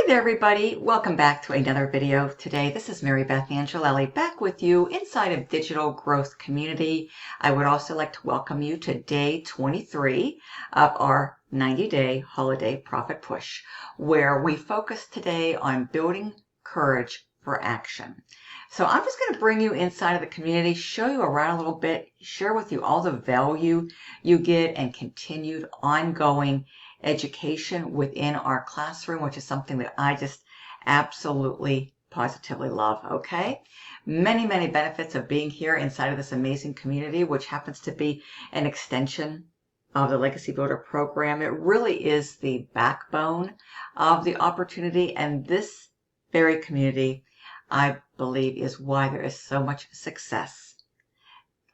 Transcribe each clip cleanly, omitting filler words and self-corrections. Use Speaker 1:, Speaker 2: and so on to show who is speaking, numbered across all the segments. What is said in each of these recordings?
Speaker 1: Hi there, everybody. Welcome back to another video. Today, this is Marybeth Angelelli back with you inside of Digital Growth Community. I would also like to welcome you to day 23 of our 90-day holiday profit push, where we focus today on building courage for action. So I'm just going to bring you inside of the community, show you around a little bit, share with you all the value you get and continued ongoing education within our classroom, which is something that I just absolutely positively love. Okay, many benefits of being here inside of this amazing community, which happens to be an extension of the Legacy Builder program. It really is the backbone of the opportunity, and this very community, I believe, is why there is so much success.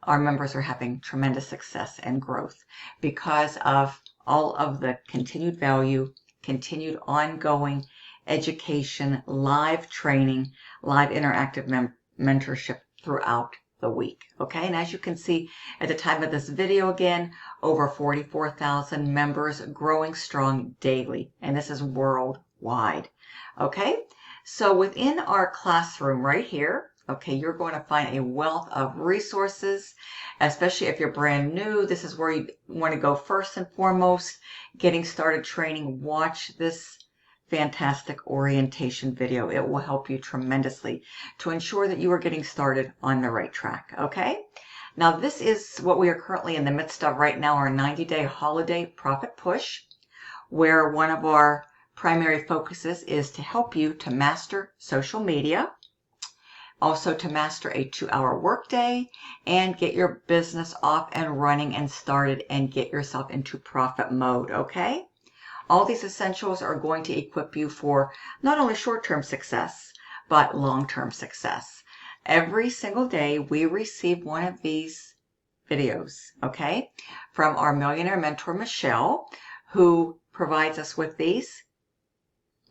Speaker 1: Our members are having tremendous success and growth because of all of the continued value, continued ongoing education, live training, live interactive mentorship throughout the week. Okay, and as you can see at the time of this video, again, over 44,000 members, growing strong daily, and this is worldwide. Okay, so within our classroom right here, okay, you're going to find a wealth of resources, especially if you're brand new. This is where you want to go first and foremost. Getting started training, watch this fantastic orientation video. It will help you tremendously to ensure that you are getting started on the right track. Okay, now this is what we are currently in the midst of right now, our 90-day holiday profit push, where one of our primary focuses is to help you to master social media, also to master a 2-hour workday, and get your business off and running and started and get yourself into profit mode. Okay, all these essentials are going to equip you for not only short-term success but long-term success. Every single day we receive one of these videos, okay, from our millionaire mentor Michelle, who provides us with these.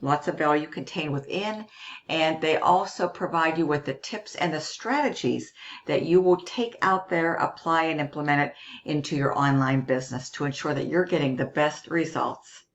Speaker 1: Lots of value contained within, and they also provide you with the tips and the strategies that you will take out there, apply and implement it into your online business to ensure that you're getting the best results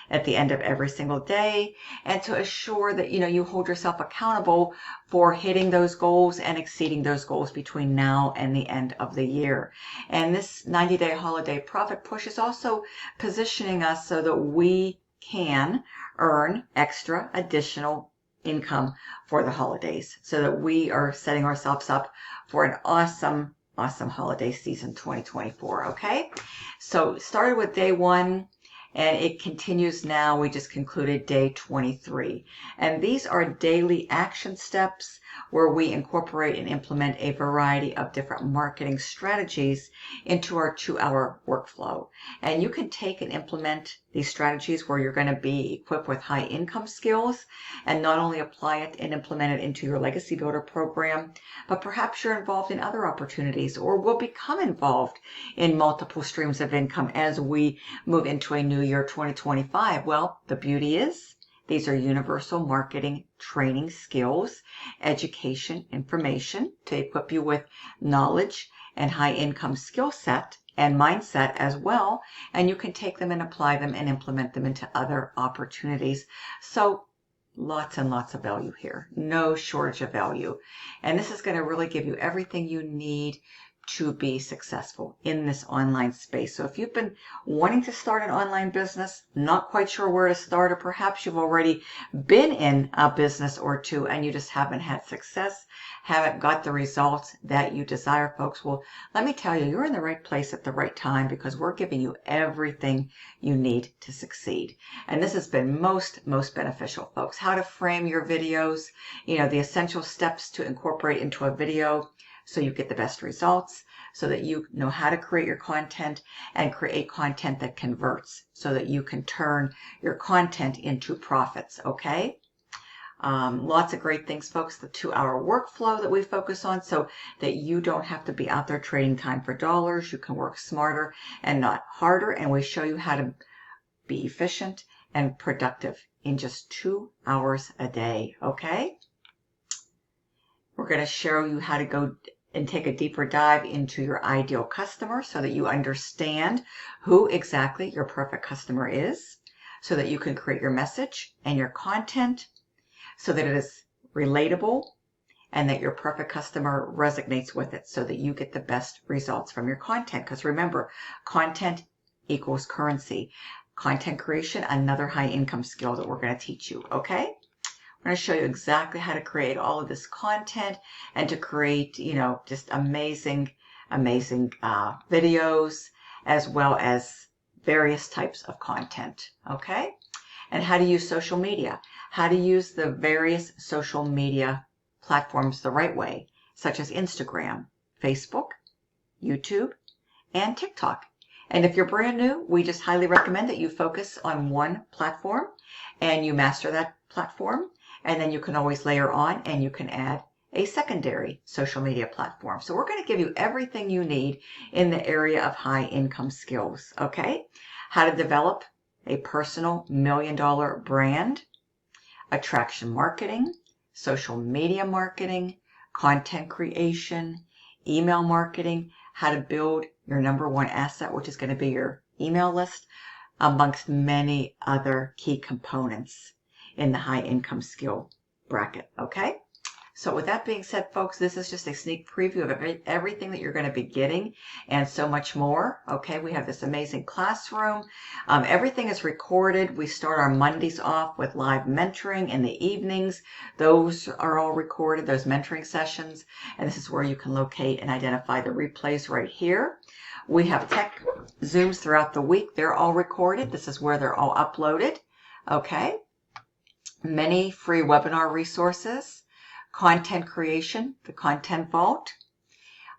Speaker 1: at the end of every single day, and to assure that you hold yourself accountable for hitting those goals and exceeding those goals between now and the end of the year. And this 90-day holiday profit push is also positioning us so that we can earn extra additional income for the holidays, so that we are setting ourselves up for an awesome holiday season 2024. Okay, so started with day 1 and it continues now. We just concluded day 23, and these are daily action steps where we incorporate and implement a variety of different marketing strategies into our 2-hour workflow. And you can take and implement these strategies where you're going to be equipped with high income skills and not only apply it and implement it into your Legacy Builder program, but perhaps you're involved in other opportunities or will become involved in multiple streams of income as we move into a new year 2025. Well, the beauty is these are universal marketing training skills, education, information to equip you with knowledge and high income skill set and mindset as well. And you can take them and apply them and implement them into other opportunities. So lots and lots of value here. No shortage of value. And this is going to really give you everything you need to be successful in this online space. So if you've been wanting to start an online business, not quite sure where to start, or perhaps you've already been in a business or two and you just haven't had success, haven't got the results that you desire, folks, well, let me tell you, you're in the right place at the right time, because we're giving you everything you need to succeed. And this has been most beneficial, folks. How to frame your videos, the essential steps to incorporate into a video so you get the best results, so that you know how to create your content and create content that converts, so that you can turn your content into profits. Okay, lots of great things, folks. The 2-hour workflow that we focus on, so that you don't have to be out there trading time for dollars. You can work smarter and not harder, and we show you how to be efficient and productive in just 2 hours a day. Okay, we're going to show you how to go and take a deeper dive into your ideal customer so that you understand who exactly your perfect customer is, so that you can create your message and your content so that it is relatable and that your perfect customer resonates with it so that you get the best results from your content. Because remember, content equals currency. Content creation, another high income skill that we're going to teach you, okay? I'm going to show you exactly how to create all of this content and to create, just amazing videos as well as various types of content, okay? And how to use social media, how to use the various social media platforms the right way, such as Instagram, Facebook, YouTube, and TikTok. And if you're brand new, we just highly recommend that you focus on one platform and you master that platform. And then you can always layer on and you can add a secondary social media platform. So we're going to give you everything you need in the area of high income skills, okay? How to develop a personal $1 million brand, attraction marketing, social media marketing, content creation, email marketing, how to build your #1 asset, which is going to be your email list, amongst many other key components in the high income skill bracket, okay? So with that being said, folks, this is just a sneak preview of everything that you're going to be getting and so much more. Okay, we have this amazing classroom. Everything is recorded. We start our Mondays off with live mentoring in the evenings. Those are all recorded, those mentoring sessions. And this is where you can locate and identify the replays right here. We have tech Zooms throughout the week. They're all recorded. This is where they're all uploaded. Okay. Many free webinar resources. Content creation, the Content Vault,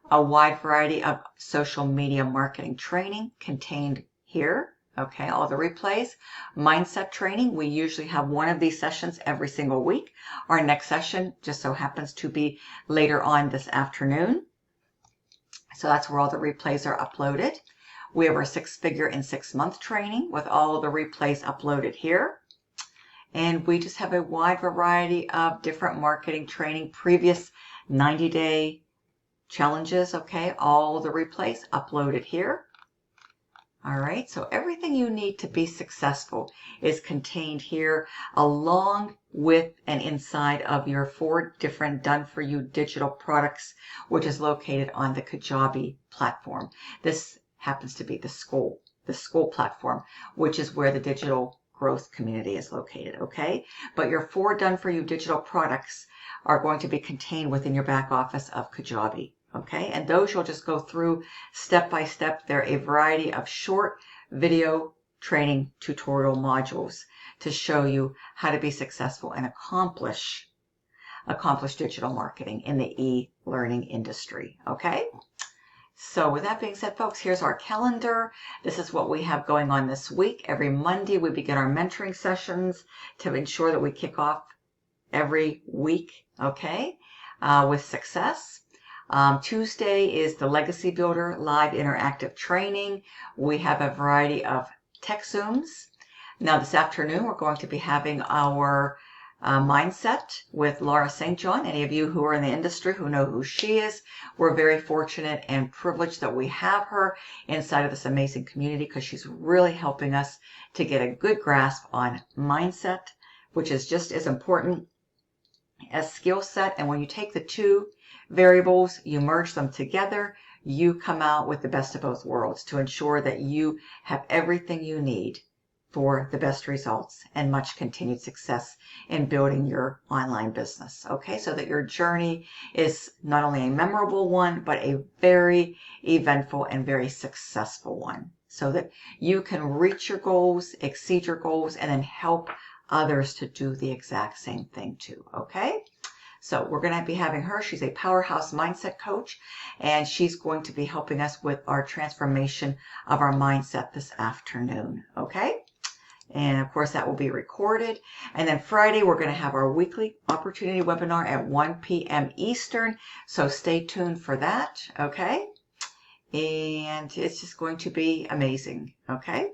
Speaker 1: a wide variety of social media marketing training contained here. Okay, all the replays. Mindset training, we usually have one of these sessions every single week. Our next session just so happens to be later on this afternoon. So that's where all the replays are uploaded. We have our 6-figure in 6-month training with all of the replays uploaded here. And we just have a wide variety of different marketing training, previous 90-day challenges, okay? All the replays uploaded here. All right, so everything you need to be successful is contained here along with and inside of your 4 different done-for-you digital products, which is located on the Kajabi platform. This happens to be the school platform, which is where the digital growth community is located, okay? But your 4 done-for-you digital products are going to be contained within your back office of Kajabi, okay? And those you'll just go through step by step. They're a variety of short video training tutorial modules to show you how to be successful and accomplish digital marketing in the e-learning industry, okay? So with that being said, folks, here's our calendar. This is what we have going on this week. Every Monday, we begin our mentoring sessions to ensure that we kick off every week, okay, with success. Tuesday is the Legacy Builder live interactive training. We have a variety of tech Zooms. Now this afternoon, we're going to be having our mindset with Laura St. John. Any of you who are in the industry who know who she is, we're very fortunate and privileged that we have her inside of this amazing community because she's really helping us to get a good grasp on mindset, which is just as important as skill set. And when you take the 2 variables, you merge them together, you come out with the best of both worlds to ensure that you have everything you need for the best results and much continued success in building your online business, okay? So that your journey is not only a memorable one, but a very eventful and very successful one, so that you can reach your goals, exceed your goals, and then help others to do the exact same thing too, okay? So we're going to be having her. She's a powerhouse mindset coach, and she's going to be helping us with our transformation of our mindset this afternoon, okay? And of course, that will be recorded. And then Friday, we're going to have our weekly opportunity webinar at 1 p.m. Eastern. So stay tuned for that, okay? And it's just going to be amazing, okay?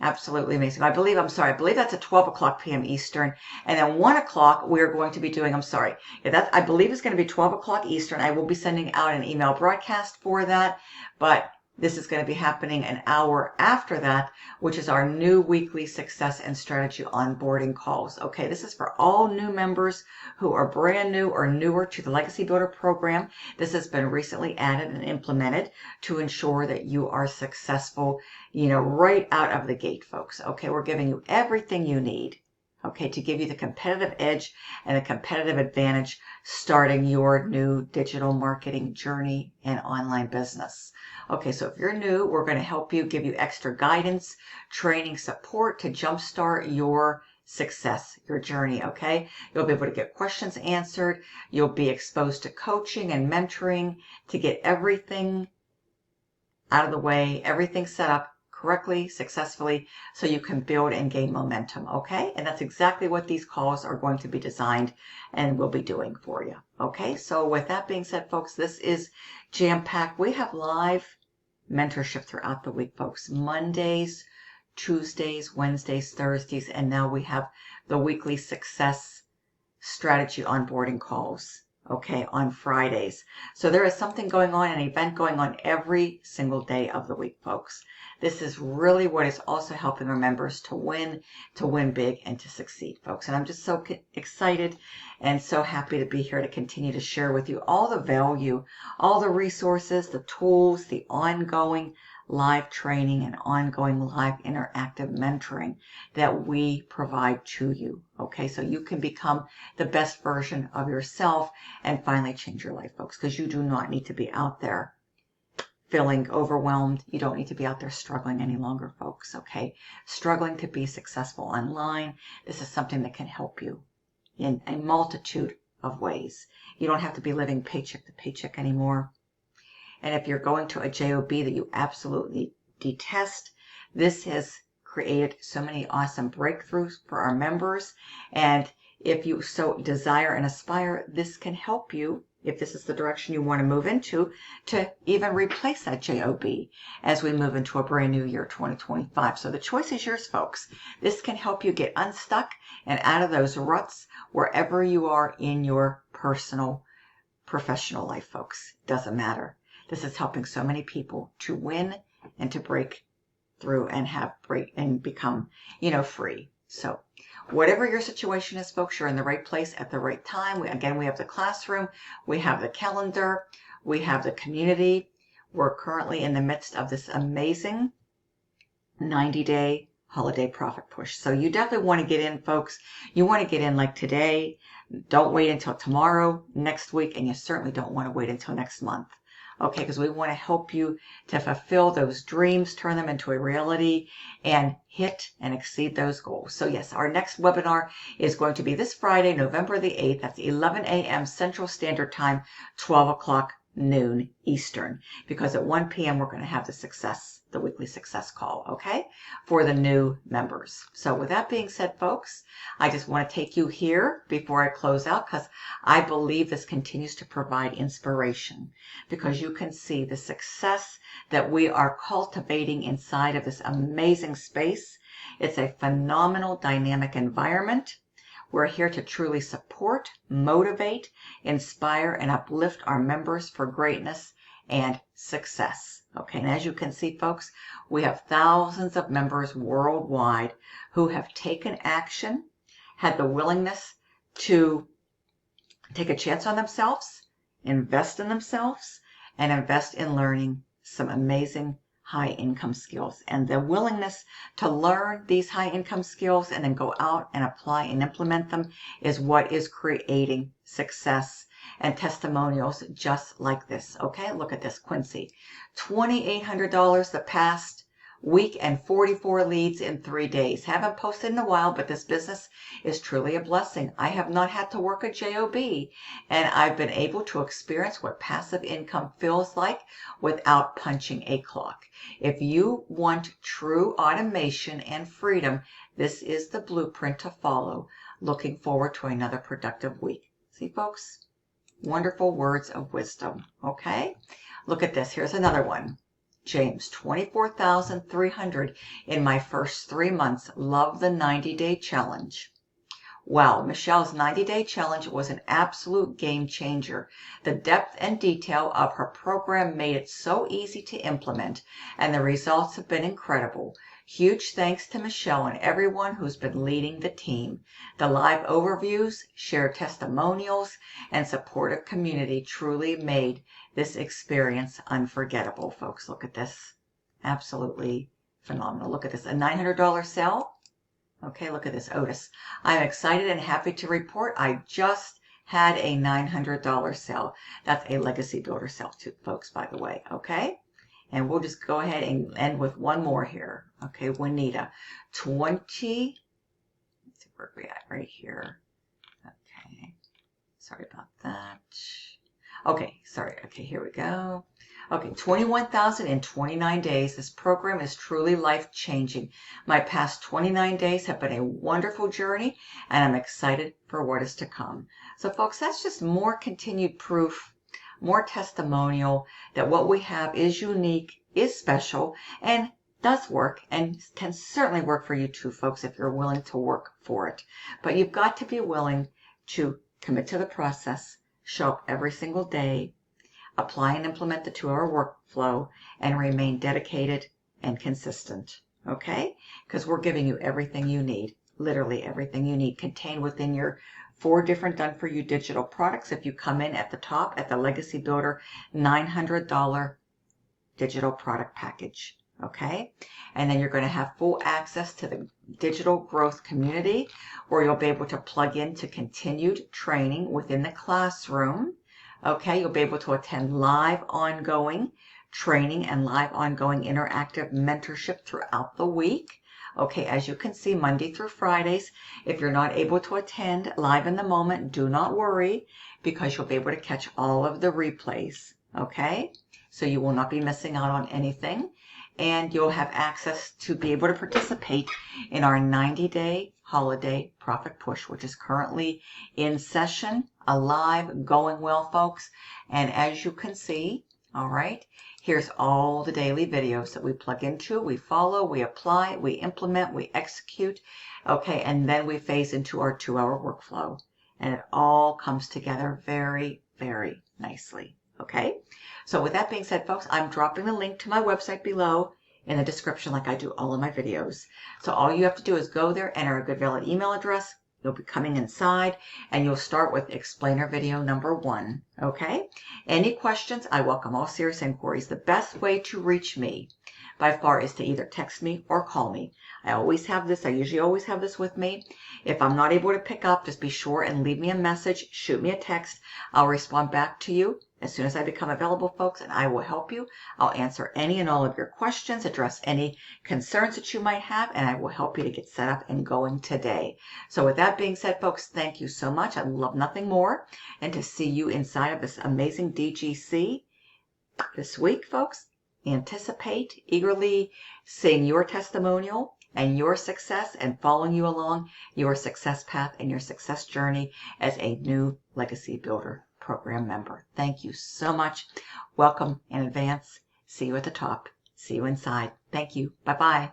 Speaker 1: Absolutely amazing. I believe that's at 12 o'clock p.m. Eastern. And then 1 o'clock, we're going to be doing, I believe it's going to be 12 o'clock Eastern. I will be sending out an email broadcast for that. But This is going to be happening an hour after that, which is our new weekly success and strategy onboarding calls. Okay, this is for all new members who are brand new or newer to the Legacy Builder program. This has been recently added and implemented to ensure that you are successful, right out of the gate, folks. Okay, we're giving you everything you need, okay, to give you the competitive edge and the competitive advantage starting your new digital marketing journey and online business. Okay, so if you're new, we're going to help you, give you extra guidance, training, support to jumpstart your success, your journey, okay? You'll be able to get questions answered. You'll be exposed to coaching and mentoring to get everything out of the way, everything set up correctly, successfully, so you can build and gain momentum, okay? And that's exactly what these calls are going to be designed and will be doing for you, okay? So with that being said, folks, this is jam-packed. We have live mentorship throughout the week, folks. Mondays, Tuesdays, Wednesdays, Thursdays, and now we have the weekly success strategy onboarding calls, okay, on Fridays. So there is something going on, an event going on every single day of the week, folks. This is really what is also helping our members to win big, and to succeed, folks. And I'm just so excited and so happy to be here to continue to share with you all the value, all the resources, the tools, the ongoing live training and ongoing live interactive mentoring that we provide to you. Okay, so you can become the best version of yourself and finally change your life, folks, because you do not need to be out there feeling overwhelmed. You don't need to be out there struggling any longer, folks. Okay, struggling to be successful online. This is something that can help you in a multitude of ways. You don't have to be living paycheck to paycheck anymore. And if you're going to a job that you absolutely detest, this has created so many awesome breakthroughs for our members. And if you so desire and aspire, this can help you, if this is the direction you want to move into, to even replace that job as we move into a brand new year, 2025. So the choice is yours, folks. This can help you get unstuck and out of those ruts wherever you are in your personal, professional life, folks. Doesn't matter. This is helping so many people to win and to break through and become, free. So whatever your situation is, folks, you're in the right place at the right time. We have the classroom, we have the calendar, we have the community. We're currently in the midst of this amazing 90-day holiday profit push. So you definitely want to get in, folks. You want to get in like today. Don't wait until tomorrow, next week, and you certainly don't want to wait until next month. Okay, because we want to help you to fulfill those dreams, turn them into a reality, and hit and exceed those goals. So yes, our next webinar is going to be this Friday, November the 8th. That's 11 a.m. Central Standard Time, 12 o'clock noon Eastern, because at 1 p.m. we're going to have the weekly success call, okay, for the new members. So with that being said, folks, I just want to take you here before I close out, because I believe this continues to provide inspiration, because you can see the success that we are cultivating inside of this amazing space. It's a phenomenal dynamic environment. We're here to truly support, motivate, inspire, and uplift our members for greatness and success. Okay, and as you can see, folks, we have thousands of members worldwide who have taken action, had the willingness to take a chance on themselves, invest in themselves, and invest in learning some amazing high-income skills. And the willingness to learn these high-income skills and then go out and apply and implement them is what is creating success and testimonials just like this. Okay, look at this, Quincy. $2,800 the past week and 44 leads in 3 days. Haven't posted in a while, but this business is truly a blessing. I have not had to work a job, and I've been able to experience what passive income feels like without punching a clock. If you want true automation and freedom, this is the blueprint to follow. Looking forward to another productive week. See, folks? Wonderful words of wisdom. Okay? Look at this. Here's another one. James, 24,300 in my first 3 months. Love the 90-day challenge. Wow, Michelle's 90-day challenge was an absolute game changer. The depth and detail of her program made it so easy to implement, and the results have been incredible. Huge thanks to Michelle and everyone who's been leading the team. The live overviews, shared testimonials, and supportive community truly made this experience unforgettable, folks. Look at this. Absolutely phenomenal. Look at this. A $900 sale. Okay, look at this, Otis. I'm excited and happy to report I just had a $900 sale. That's a Legacy Builder sale, too, folks, by the way, okay? And we'll just go ahead and end with one more here. Okay, Juanita. Let's see where we at right here. Okay, sorry about that. Okay, sorry. Okay, here we go. Okay, 21,029 days. This program is truly life-changing. My past 29 days have been a wonderful journey, and I'm excited for what is to come. So, folks, that's just more continued proof, more testimonial that what we have is unique, is special, and does work, and can certainly work for you too, folks, if you're willing to work for it. But you've got to be willing to commit to the process, show up every single day, apply and implement the 2-hour workflow, and remain dedicated and consistent, okay? Because we're giving you everything you need, literally everything you need, contained within your 4 different done-for-you digital products. If you come in at the top at the Legacy Builder $900 digital product package, okay? And then you're going to have full access to the digital growth community, where you'll be able to plug into continued training within the classroom. Okay, you'll be able to attend live ongoing training and live ongoing interactive mentorship throughout the week. Okay, as you can see, Monday through Fridays. If you're not able to attend live in the moment, do not worry, because you'll be able to catch all of the replays. Okay, so you will not be missing out on anything, and you'll have access to be able to participate in our 90-day holiday profit push, which is currently in session, alive, going well, folks. And as you can see, all right, here's all the daily videos that we plug into, we follow, we apply, we implement, we execute, okay, and then we phase into our 2-hour workflow. And it all comes together very, very nicely, okay? So with that being said, folks, I'm dropping the link to my website below in the description like I do all of my videos. So all you have to do is go there, enter a good valid email address. You'll be coming inside, and you'll start with explainer video number 1, okay? Any questions? I welcome all serious inquiries. The best way to reach me by far is to either text me or call me. I usually always have this with me. If I'm not able to pick up, just be sure and leave me a message, shoot me a text. I'll respond back to you as soon as I become available, folks, and I will help you. I'll answer any and all of your questions, address any concerns that you might have, and I will help you to get set up and going today. So with that being said, folks, thank you so much. I love nothing more and to see you inside of this amazing DGC this week, folks. Anticipate eagerly seeing your testimonial and your success, and following you along your success path and your success journey as a new Legacy Builder program member. Thank you so much. Welcome in advance. See you at the top. See you inside. Thank you. Bye-bye.